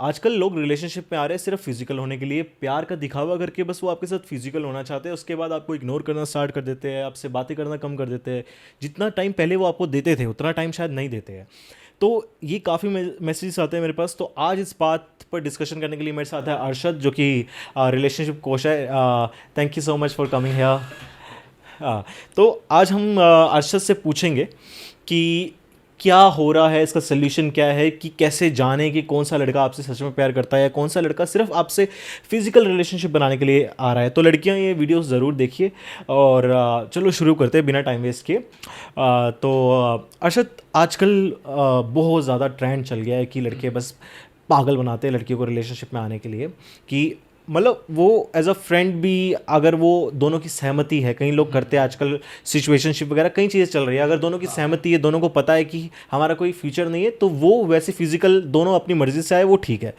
आजकल लोग रिलेशनशिप में आ रहे हैं सिर्फ फिजिकल होने के लिए, प्यार का दिखावा करके बस वो आपके साथ फिजिकल होना चाहते हैं, उसके बाद आपको इग्नोर करना स्टार्ट कर देते हैं, आपसे बातें करना कम कर देते हैं। जितना टाइम पहले वो आपको देते थे उतना टाइम शायद नहीं देते हैं। तो ये काफ़ी मैसेजेस आते हैं मेरे पास। तो आज इस बात पर डिस्कशन करने के लिए मेरे साथ है अरशद, जो कि रिलेशनशिप कोच है। Thank you so much for coming here. तो आज हम अरशद से पूछेंगे कि क्या हो रहा है, इसका सोल्यूशन क्या है, कि कैसे जाने कि कौन सा लड़का आपसे सच में प्यार करता है या कौन सा लड़का सिर्फ आपसे फिजिकल रिलेशनशिप बनाने के लिए आ रहा है। तो लड़कियां ये वीडियोस ज़रूर देखिए। और चलो शुरू करते हैं बिना टाइम वेस्ट किए। अरशद, आजकल बहुत ज़्यादा ट्रेंड चल गया है कि लड़के बस पागल बनाते हैं लड़कियों को रिलेशनशिप में आने के लिए, कि मतलब वो एज अ फ्रेंड भी, अगर वो दोनों की सहमति है, कई लोग करते हैं आजकल सिचुएशनशिप वगैरह कई चीज़ें चल रही है, अगर दोनों की सहमति है, दोनों को पता है कि हमारा कोई फ्यूचर नहीं है, तो वो वैसे फिजिकल दोनों अपनी मर्जी से आए वो ठीक है।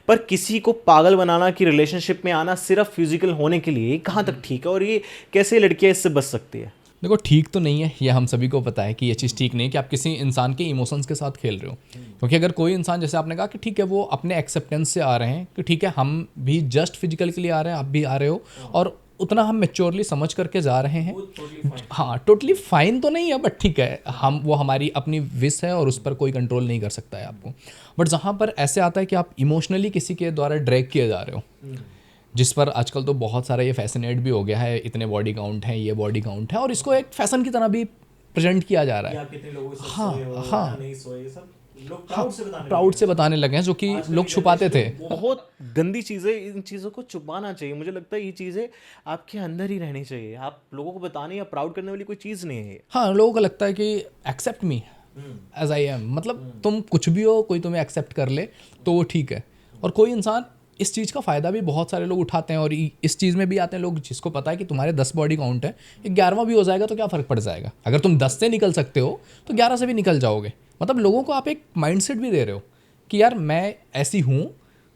पर किसी को पागल बनाना कि रिलेशनशिप में आना सिर्फ फिजिकल होने के लिए, कहाँ तक ठीक है और ये कैसे लड़कियाँ इससे बच सकती है? देखो, ठीक तो नहीं है, ये हम सभी को पता है कि ये चीज़ ठीक नहीं है कि आप किसी इंसान के इमोशंस के साथ खेल रहे हो। क्योंकि अगर कोई इंसान, जैसे आपने कहा कि ठीक है वो अपने एक्सेप्टेंस से आ रहे हैं कि ठीक है हम भी जस्ट फिजिकल के लिए आ रहे हैं, आप भी आ रहे हो, और उतना हम मेच्योरली समझ करके जा रहे हैं। हाँ, टोटली फाइन तो नहीं है, बट ठीक है, हम वो हमारी अपनी विश है और उस पर कोई कंट्रोल नहीं कर सकता है आपको। बट जहाँ पर ऐसे आता है कि आप इमोशनली किसी के द्वारा ड्रैग किए जा रहे हो, जिस पर आजकल तो बहुत सारा ये फैसिनेट भी हो गया है, इतने बॉडी काउंट है, ये बॉडी काउंट है, और इसको एक फैशन की तरह भी प्रेजेंट किया जा रहा है। हाँ हाँ हाँ, प्राउड से बताने लगे हैं, जो कि लोग छुपाते थे। बहुत गंदी चीज़ें, इन चीज़ों को छुपाना चाहिए। मुझे लगता है ये चीज़ें आपके अंदर ही रहनी चाहिए, आप लोगों को बताने या प्राउड करने वाली कोई चीज़ नहीं है। हाँ, लोगों को लगता है कि accept me as I am, मतलब तुम कुछ भी हो, कोई तुम्हें एक्सेप्ट कर ले तो वो ठीक है। और कोई इंसान, इस चीज़ का फ़ायदा भी बहुत सारे लोग उठाते हैं, और इस चीज़ में भी आते हैं लोग जिसको पता है कि तुम्हारे 10 बॉडी काउंट है, 11वां भी हो जाएगा तो क्या फ़र्क पड़ जाएगा। अगर तुम 10 से निकल सकते हो तो 11 से भी निकल जाओगे। मतलब लोगों को आप एक माइंडसेट भी दे रहे हो कि यार मैं ऐसी हूँ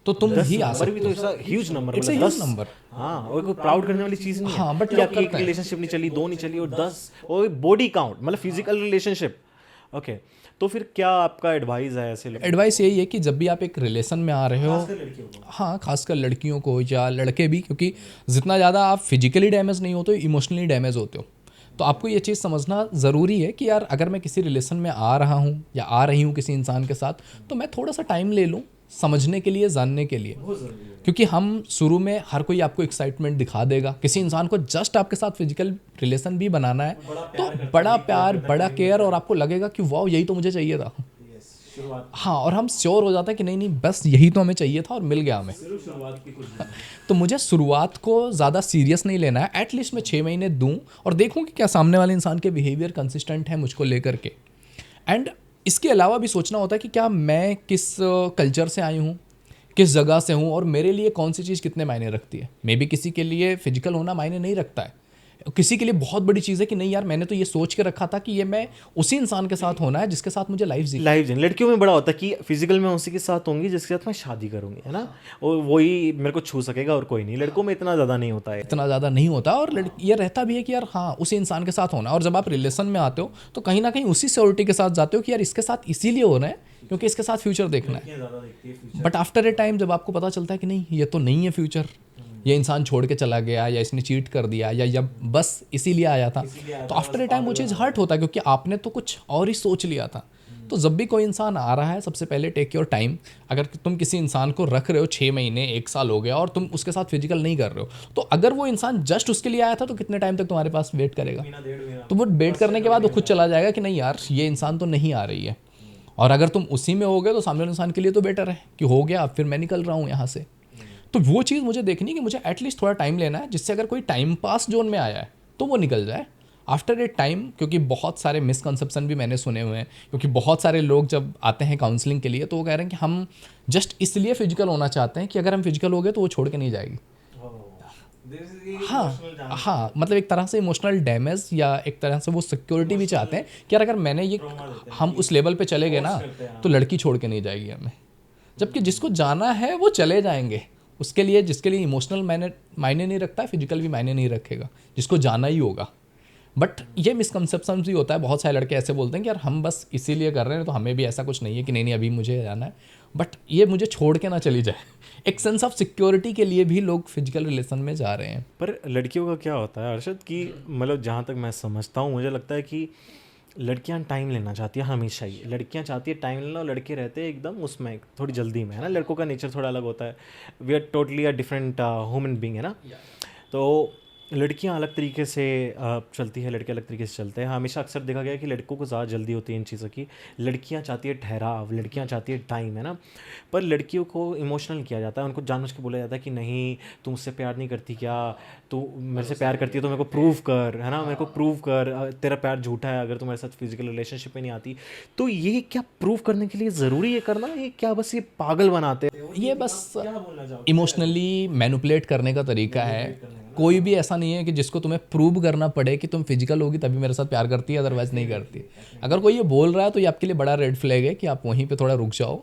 तो तुम भी आ सकते हो। It's a huge number, it's a मतलब ह्यूज 10। नंबर। हाँ, और कोई प्राउड करने वाली चीज़ नहीं है। हाँ, बट कि लोग आपकी एक करते हैं। रिलेशनशिप नहीं चली, 2 नहीं चली, और 10 और बॉडी काउंट, मतलब फिजिकल रिलेशनशिप। ओके, तो फिर क्या आपका एडवाइस है ऐसे लोगों एडवाइस यही है कि जब भी आप एक रिलेशन में आ रहे हो, हाँ खासकर लड़कियों को या लड़के भी, क्योंकि जितना ज़्यादा आप फिजिकली डैमेज नहीं होते हो, इमोशनली डैमेज होते हो। तो आपको ये चीज़ समझना ज़रूरी है कि यार अगर मैं किसी रिलेशन में आ रहा हूँ या आ रही हूँ किसी इंसान के साथ, तो मैं थोड़ा सा टाइम ले लूँ समझने के लिए, जानने के लिए। क्योंकि हम शुरू में हर कोई आपको एक्साइटमेंट दिखा देगा। किसी इंसान को जस्ट आपके साथ फिजिकल रिलेशन भी बनाना है तो बड़ा प्यार, बड़ा केयर, और आपको लगेगा कि वाह यही तो मुझे चाहिए था। हाँ, और हम श्योर हो जाते हैं कि नहीं नहीं, बस यही तो हमें चाहिए था और मिल गया हमें। तो मुझे शुरुआत को ज़्यादा सीरियस नहीं लेना है। एटलीस्ट मैं 6 महीने दूँ और देखूँ कि क्या सामने वाले इंसान के बिहेवियर कंसिस्टेंट है मुझको लेकर के। एंड इसके अलावा भी सोचना होता है कि क्या मैं किस कल्चर से आई हूँ, किस जगह से हूँ, और मेरे लिए कौन सी चीज़ कितने मायने रखती है। मे बी किसी के लिए फिजिकल होना मायने नहीं रखता है, किसी के लिए बहुत बड़ी चीज़ है कि नहीं यार मैंने तो ये सोच के रखा था कि ये मैं उसी इंसान के साथ होना है जिसके साथ मुझे लाइफ जी। लाइफ जीने। लड़कियों में बड़ा होता है कि फिजिकल में उसी के साथ होंगी जिसके साथ मैं शादी करूंगी, है ना, और वही मेरे को छू सकेगा और कोई नहीं। लड़कों में इतना ज़्यादा नहीं होता है। इतना ज़्यादा नहीं होता, और ये रहता भी है कि यार हाँ उसी इंसान के साथ होना। और जब आप रिलेशन में आते हो तो कहीं ना कहीं उसी सिक्योरिटी के साथ जाते हो कि यार इसके साथ इसीलिए होना है क्योंकि इसके साथ फ्यूचर देखना है। बट आफ्टर ए टाइम जब आपको पता चलता है कि नहीं ये तो नहीं है फ्यूचर, ये इंसान छोड़ के चला गया या इसने चीट कर दिया या बस इसीलिए आया था, तो आफ्टर ए टाइम वो चीज़ हर्ट होता है क्योंकि आपने तो कुछ और ही सोच लिया था। तो जब भी कोई इंसान आ रहा है, सबसे पहले टेक योर टाइम। अगर तुम किसी इंसान को रख रहे हो 6 महीने 1 साल हो गया और तुम उसके साथ फिजिकल नहीं कर रहे हो, तो अगर वो इंसान जस्ट उसके लिए आया था तो कितने टाइम तक तुम्हारे पास वेट करेगा? तो वो वेट करने के बाद वो खुद चला जाएगा कि नहीं यार ये इंसान तो नहीं आ रही है। और अगर तुम उसी में हो गए तो सामने वाले इंसान के लिए तो बेटर है कि हो गया, फिर मैं निकल रहा हूँ यहाँ से। तो वो चीज़ मुझे देखनी है कि मुझे एटलीस्ट थोड़ा टाइम लेना है, जिससे अगर कोई टाइम पास जोन में आया है तो वो निकल जाए आफ्टर ए टाइम। क्योंकि बहुत सारे मिसकंसेप्शन भी मैंने सुने हुए हैं, क्योंकि बहुत सारे लोग जब आते हैं काउंसलिंग के लिए तो वो कह रहे हैं कि हम जस्ट इसलिए फिजिकल होना चाहते हैं कि अगर हम फिजिकल हो गए तो वो छोड़ के नहीं जाएगी। हाँ हाँ, मतलब एक तरह से इमोशनल डैमेज या एक तरह से वो सिक्योरिटी भी चाहते हैं कि यार अगर मैंने ये हम उस लेवल पे चले गए ना तो लड़की छोड़ के नहीं जाएगी हमें। जबकि जिसको जाना है वो चले जाएंगे, उसके लिए जिसके लिए इमोशनल मायने नहीं रखता है, फिजिकल भी मायने नहीं रखेगा, जिसको जाना ही होगा। बट ये मिसकंसेप्शन भी होता है, बहुत सारे लड़के ऐसे बोलते हैं कि यार हम बस इसीलिए कर रहे हैं, तो हमें भी ऐसा कुछ नहीं है कि नहीं नहीं अभी मुझे जाना है, बट ये मुझे छोड़ के ना चली जाए। एक सेंस ऑफ सिक्योरिटी के लिए भी लोग फिजिकल रिलेशन में जा रहे हैं। पर लड़कियों का क्या होता है अरशद कि मतलब जहाँ तक मैं समझता हूँ, मुझे लगता है कि लड़कियाँ टाइम लेना चाहती हैं हमेशा ही। लड़कियाँ चाहती है टाइम लेना, और लड़के रहते हैं एकदम उसमें थोड़ी जल्दी में, है ना। लड़कों का नेचर थोड़ा अलग होता है। We are totally a different human being, है ना। तो लड़कियां अलग तरीके से चलती है, लड़के अलग तरीके से चलते हैं। हमेशा अक्सर देखा गया है कि लड़कों को ज़्यादा जल्दी होती है इन चीज़ों की। लड़कियां चाहती है ठहराव, लड़कियां चाहती है टाइम, है ना। पर लड़कियों को इमोशनल किया जाता है, उनको जानबूझ के बोला जाता है कि नहीं तुम मुझसे प्यार नहीं करती क्या, तू मेरे से प्यार करती है तो मेरे को प्रूव कर, है ना, मेरे को प्रूव कर, तेरा प्यार झूठा है अगर तुम मेरे साथ फिजिकल रिलेशनशिप में नहीं आती। तो ये क्या प्रूव करने के लिए ज़रूरी है करना, ये क्या बस ये पागल बनाते हैं? ये बस क्या बोलना चाहोगे? इमोशनली मैनिपुलेट करने का तरीका है। कोई भी ऐसा नहीं है कि जिसको तुम्हें प्रूव करना पड़े कि तुम फिजिकल होगी तभी मेरे साथ प्यार करती है, अदरवाइज नहीं करती। अगर कोई ये बोल रहा है तो ये आपके लिए बड़ा रेड फ्लैग है कि आप वहीं पे थोड़ा रुक जाओ।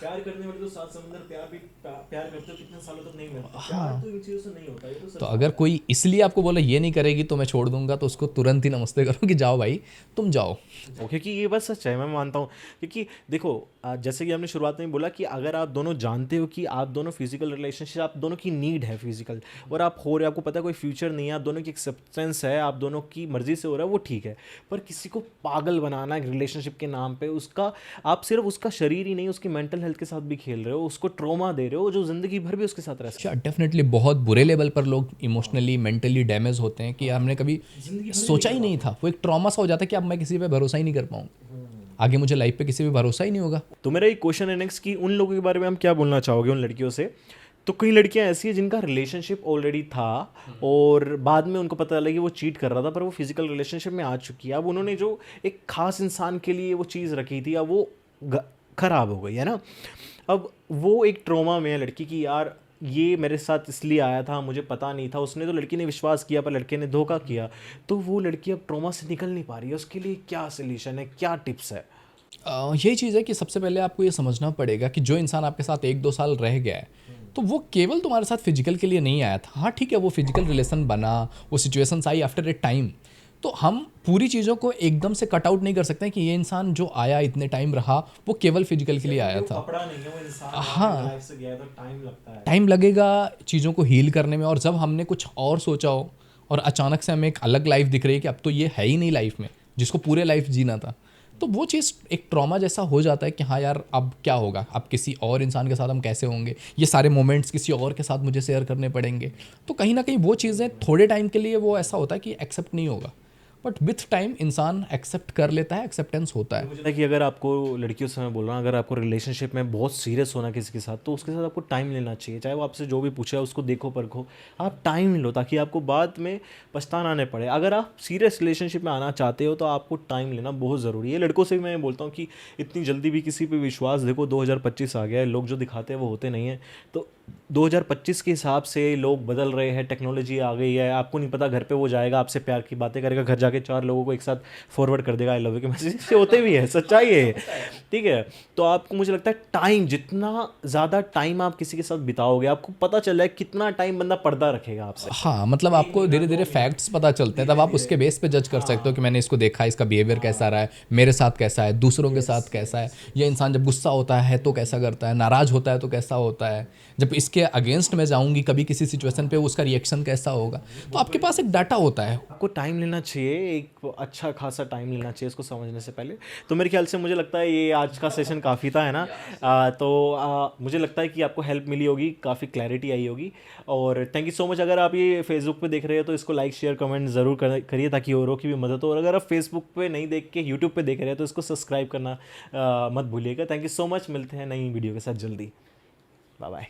प्यार करने वाले तो सात समुंदर प्यार भी प्यार करते हो कितने सालों तक नहीं मिलता। प्यार तो इन चीज़ों से नहीं होता, ये तो तो अगर कोई इसलिए आपको बोले ये नहीं करेगी तो मैं छोड़ दूंगा, तो उसको तुरंत ही नमस्ते करो कि जाओ भाई तुम जाओ। क्योंकि ये बस सच है, मैं मानता हूँ। क्योंकि देखो जैसे कि हमने शुरुआत में बोला कि अगर आप दोनों जानते हो कि आप दोनों फिजिकल रिलेशनशिप, आप दोनों की नीड है फिजिकल, और आप हो रहे, आपको पता है कोई फ्यूचर नहीं है, आप दोनों की एक्सेप्टेंस है, आप दोनों की मर्जी से हो रहा है, वो ठीक है। पर किसी को पागल बनाना एक रिलेशनशिप के नाम पे, उसका आप सिर्फ उसका शरीर ही नहीं उसकी मेंटल हेल्थ के साथ भी खेल रहे हो, उसको ट्रॉमा दे रहे हो जो ज़िंदगी भर भी उसके साथ रह सकता अच्छा, डेफिनेटली बहुत बुरे लेवल पर लोग इमोशनली मेंटली डैमेज होते हैं कि हमने कभी सोचा ही नहीं था। वो एक ट्रॉमा सा हो जाता है कि अब मैं किसी पे भरोसा ही नहीं कर पाऊँ, आगे मुझे लाइफ पे किसी पे भरोसा ही नहीं होगा। है। तो मेरा एक क्वेश्चन है नेक्स्ट कि उन लोगों के बारे में हम क्या बोलना चाहोगे, उन लड़कियों से। तो कई लड़कियां ऐसी हैं जिनका रिलेशनशिप ऑलरेडी था और बाद में उनको पता चला कि वो चीट कर रहा था, पर वो फिजिकल रिलेशनशिप में आ चुकी है। अब उन्होंने जो एक खास इंसान के लिए वो चीज़ रखी थी, अब वो खराब हो गई, है ना। अब वो एक ट्रॉमा में है लड़की की, यार ये मेरे साथ इसलिए आया था, मुझे पता नहीं था। उसने तो लड़की ने विश्वास किया पर लड़के ने धोखा किया। तो वो लड़की अब ट्रॉमा से निकल नहीं पा रही है। उसके लिए क्या सोल्यूशन है, क्या टिप्स है? यही चीज़ है कि सबसे पहले आपको ये समझना पड़ेगा कि जो इंसान आपके साथ 1-2 साल रह गया है, तो वो केवल तुम्हारे साथ फिजिकल के लिए नहीं आया था। हाँ ठीक है, वो फिजिकल रिलेशन बना, वो situations I after a time, तो हम पूरी चीज़ों को एकदम से कट आउट नहीं कर सकते कि ये इंसान जो आया इतने टाइम रहा वो केवल फिजिकल के लिए आया था। कपड़ा नहीं है वो इंसान, हाँ, लाइफ से गया है तो टाइम लगता है। टाइम लगेगा चीज़ों को हील करने में। और जब हमने कुछ और सोचा हो और अचानक से हमें एक अलग लाइफ दिख रही है कि अब तो ये है ही नहीं लाइफ में जिसको पूरे लाइफ जीना था, तो वो चीज़ एक ट्रॉमा जैसा हो जाता है कि हाँ यार अब क्या होगा, अब किसी और इंसान के साथ हम कैसे होंगे, ये सारे मोमेंट्स किसी और के साथ मुझे शेयर करने पड़ेंगे। तो कहीं ना कहीं वो चीज़ें थोड़े टाइम के लिए वो ऐसा होता है कि एक्सेप्ट नहीं होगा, बट विथ टाइम इंसान एक्सेप्ट कर लेता है, एक्सेप्टेंस होता है। मुझे लगता है कि अगर आपको, लड़कियों से मैं बोल रहा हूँ, अगर आपको रिलेशनशिप में बहुत सीरियस होना किसी के साथ, तो उसके साथ आपको टाइम लेना चाहिए। चाहे वो आपसे जो भी पूछे उसको देखो परखो, आप टाइम लो ताकि आपको बाद में पछताना नहीं पड़े। अगर आप सीरियस रिलेशनशिप में आना चाहते हो तो आपको टाइम लेना बहुत ज़रूरी है। लड़कों से भी मैं बोलता हूँ कि इतनी जल्दी भी किसी पे विश्वास, देखो 2025 आ गया है, लोग जो दिखाते हैं वो होते नहीं हैं। तो 2025 के हिसाब से लोग बदल रहे हैं, टेक्नोलॉजी आ गई है, आपको नहीं पता घर पे वो जाएगा आपसे प्यार की बातें करेगा, घर जाके 4 लोगों को एक साथ फॉरवर्ड कर देगा आई लव यू के मैसेज, से होते भी है, सच्चाई है, ठीक है। तो आपको, मुझे लगता है टाइम, जितना ज़्यादा टाइम आप किसी के साथ बिताओगे, आपको पता चल रहा है कितना टाइम बंदा पर्दा रखेगा आपसे। हाँ, मतलब आपको धीरे धीरे फैक्ट्स पता चलते हैं, तब आप उसके बेस पे जज कर सकते हो कि मैंने इसको देखा, इसका बिहेवियर कैसा रहा है, मेरे साथ कैसा है, दूसरों के साथ कैसा है, ये इंसान जब गुस्सा होता है तो कैसा करता है, नाराज़ होता है तो कैसा होता है, जब इसके अगेंस्ट में जाऊंगी कभी किसी सिचुएशन पे उसका रिएक्शन कैसा होगा। तो आपके पास एक डाटा होता है। आपको टाइम लेना चाहिए, एक अच्छा खासा टाइम लेना चाहिए इसको समझने से पहले। तो मेरे ख्याल से मुझे लगता है ये आज का सेशन काफ़ी था, है ना। मुझे लगता है कि आपको हेल्प मिली होगी, काफ़ी क्लैरिटी आई होगी। और थैंक यू सो मच। अगर आप ये फेसबुक पे देख रहे हो तो इसको लाइक शेयर कमेंट ज़रूर करिए ताकि औरों की भी मदद हो। और अगर आप फेसबुक पे नहीं देख के यूट्यूब पे देख रहे हो तो इसको सब्सक्राइब करना मत भूलिएगा। थैंक यू सो मच, मिलते हैं नई वीडियो के साथ जल्दी। Bye bye.